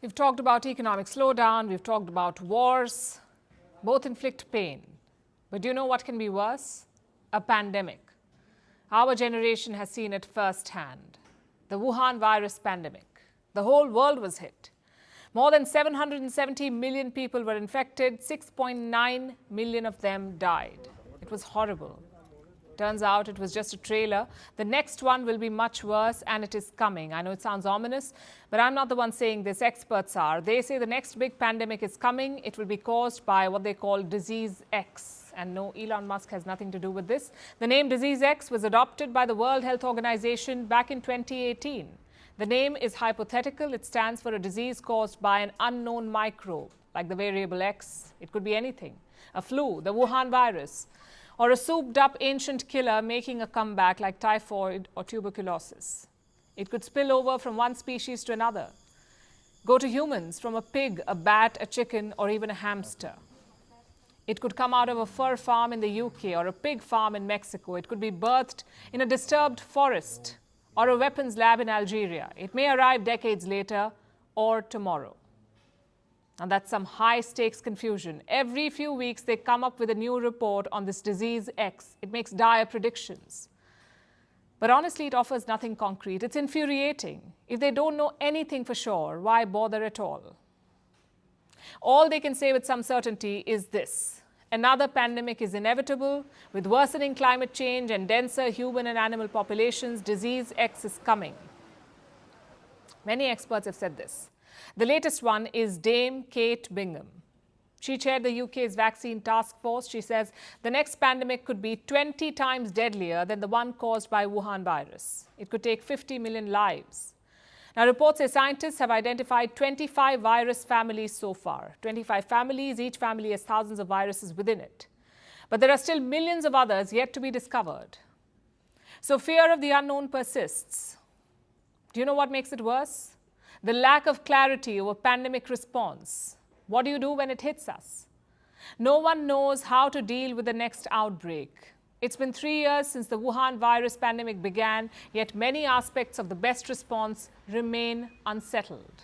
We've talked about economic slowdown, we've talked about wars. Both inflict pain. But do you know what can be worse? A pandemic. Our generation has seen it firsthand. The Wuhan virus pandemic. The whole world was hit. More than 770 million people were infected, 6.9 million of them died. It was horrible. Turns out it was just a trailer. The next one will be much worse, and it is coming. I know it sounds ominous, but I'm not the one saying this. Experts are. They say the next big pandemic is coming. It will be caused by what they call Disease X. And no, Elon Musk has nothing to do with this. The name Disease X was adopted by the World Health Organization back in 2018. The name is hypothetical. It stands for a disease caused by an unknown microbe, like the variable X. It could be anything. A flu, the Wuhan virus, or a souped-up ancient killer making a comeback like typhoid or tuberculosis. It could spill over from one species to another, go to humans from a pig, a bat, a chicken, or even a hamster. It could come out of a fur farm in the UK or a pig farm in Mexico. It could be birthed in a disturbed forest or a weapons lab in Algeria. It may arrive decades later or tomorrow. And that's some high-stakes confusion. Every few weeks, they come up with a new report on this disease X. It makes dire predictions. But honestly, it offers nothing concrete. It's infuriating. If they don't know anything for sure, why bother at all? All they can say with some certainty is this: another pandemic is inevitable. With worsening climate change and denser human and animal populations, Disease X is coming. Many experts have said this. The latest one is Dame Kate Bingham. She chaired the UK's vaccine task force. She says the next pandemic could be 20 times deadlier than the one caused by Wuhan virus. It could take 50 million lives. Now, reports say scientists have identified 25 virus families so far. 25 families, each family has thousands of viruses within it. But there are still millions of others yet to be discovered. So fear of the unknown persists. Do you know what makes it worse? The lack of clarity over pandemic response. What do you do when it hits us? No one knows how to deal with the next outbreak. It's been 3 years since the Wuhan virus pandemic began, yet many aspects of the best response remain unsettled.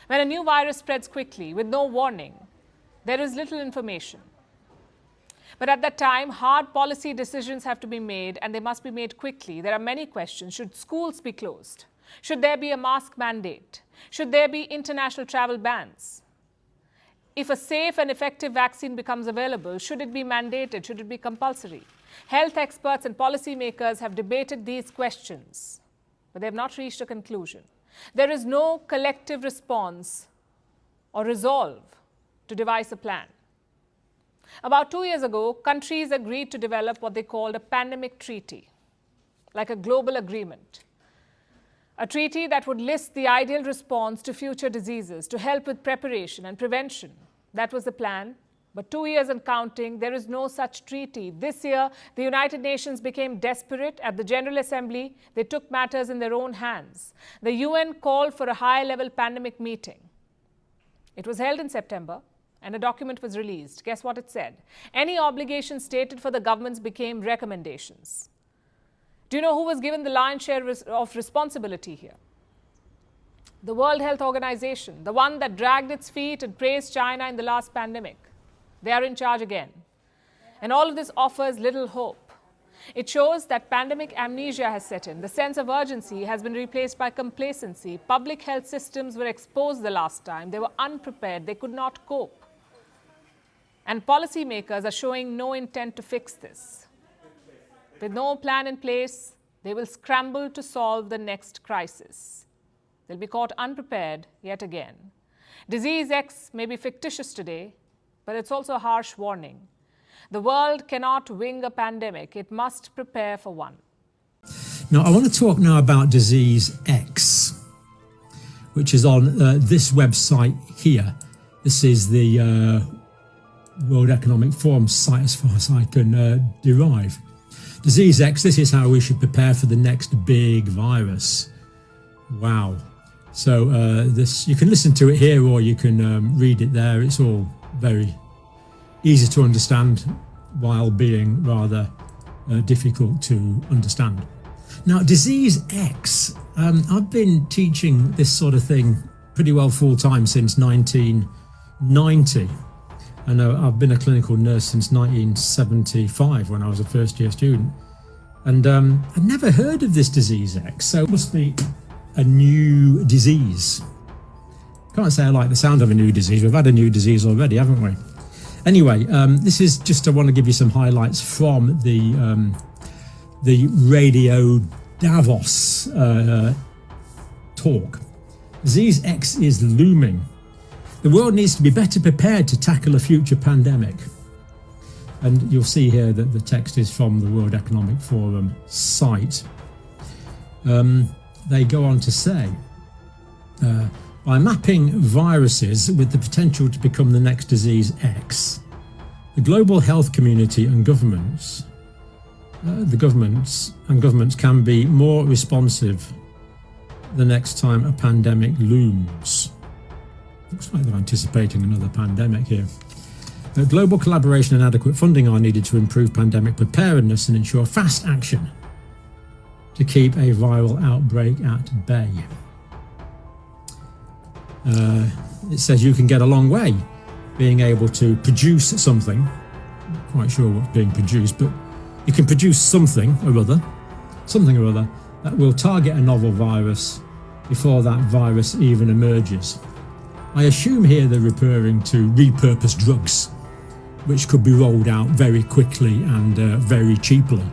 When a new virus spreads quickly with no warning, there is little information. But at that time, hard policy decisions have to be made, and they must be made quickly. There are many questions. Should schools be closed? Should there be a mask mandate? Should there be international travel bans? If a safe and effective vaccine becomes available, should it be mandated? Should it be compulsory? Health experts and policymakers have debated these questions, but they have not reached a conclusion. There is no collective response or resolve to devise a plan. About 2 years ago, countries agreed to develop what they called a pandemic treaty, like a global agreement. A treaty that would list the ideal response to future diseases, to help with preparation and prevention. That was the plan. But 2 years and counting, there is no such treaty. This year, the United Nations became desperate. At the General Assembly, they took matters in their own hands. The UN called for a high-level pandemic meeting. It was held in September, and a document was released. Guess what it said? Any obligations stated for the governments became recommendations. Do you know who was given the lion's share of responsibility here? The World Health Organization, the one that dragged its feet and praised China in the last pandemic. They are in charge again. And all of this offers little hope. It shows that pandemic amnesia has set in. The sense of urgency has been replaced by complacency. Public health systems were exposed the last time. They were unprepared. They could not cope. And policymakers are showing no intent to fix this. With no plan in place, they will scramble to solve the next crisis. They'll be caught unprepared yet again. Disease X may be fictitious today, but it's also a harsh warning. The world cannot wing a pandemic. It must prepare for one. Now, I want to talk now about Disease X, which is on this website here. This is the World Economic Forum site, as far as I can derive. Disease X, this is how we should prepare for the next big virus. Wow. So this, you can listen to it here or you can read it there. It's all very easy to understand while being rather difficult to understand. Now, Disease X, I've been teaching this sort of thing pretty well full-time since 1990. I know I've been a clinical nurse since 1975 when I was a first-year student. And I'd never heard of this disease X, so it must be a new disease. Can't say I like the sound of a new disease. We've had a new disease already, haven't we? Anyway, this is just, I want to give you some highlights from the Radio Davos talk. Disease X is looming. The world needs to be better prepared to tackle a future pandemic. And you'll see here that the text is from the World Economic Forum site. They go on to say, by mapping viruses with the potential to become the next disease X, the global health community and governments, can be more responsive the next time a pandemic looms. Looks like they're anticipating another pandemic here. Global collaboration and adequate funding are needed to improve pandemic preparedness and ensure fast action to keep a viral outbreak at bay. It says you can get a long way being able to produce something. Not quite sure what's being produced, but you can produce something or other that will target a novel virus before that virus even emerges. I assume here they're referring to repurposed drugs, which could be rolled out very quickly and very cheaply,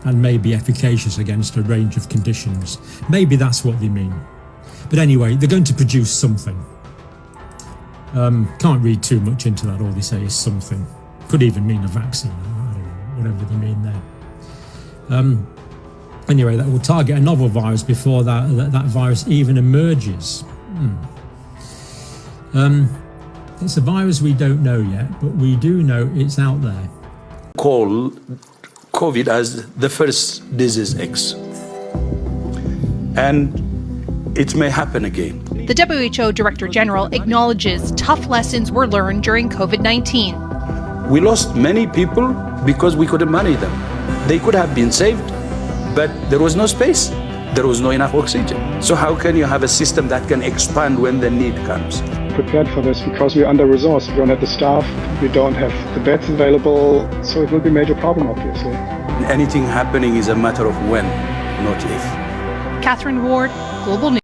and may be efficacious against a range of conditions. Maybe that's what they mean. But anyway, they're going to produce something. Can't read too much into that. All they say is something. Could even mean a vaccine. I don't know, whatever they mean there. Anyway, that will target a novel virus before that virus even emerges. It's a virus we don't know yet, but we do know it's out there. Call COVID as the first disease X. And it may happen again. The WHO Director General acknowledges tough lessons were learned during COVID-19. We lost many people because we couldn't manage them. They could have been saved, but there was no space. There was no enough oxygen. So how can you have a system that can expand when the need comes? Prepared for this because we're under-resourced. We don't have the staff, we don't have the beds available, so it will be a major problem, obviously. Anything happening is a matter of when, not if. Catherine Ward, Global News.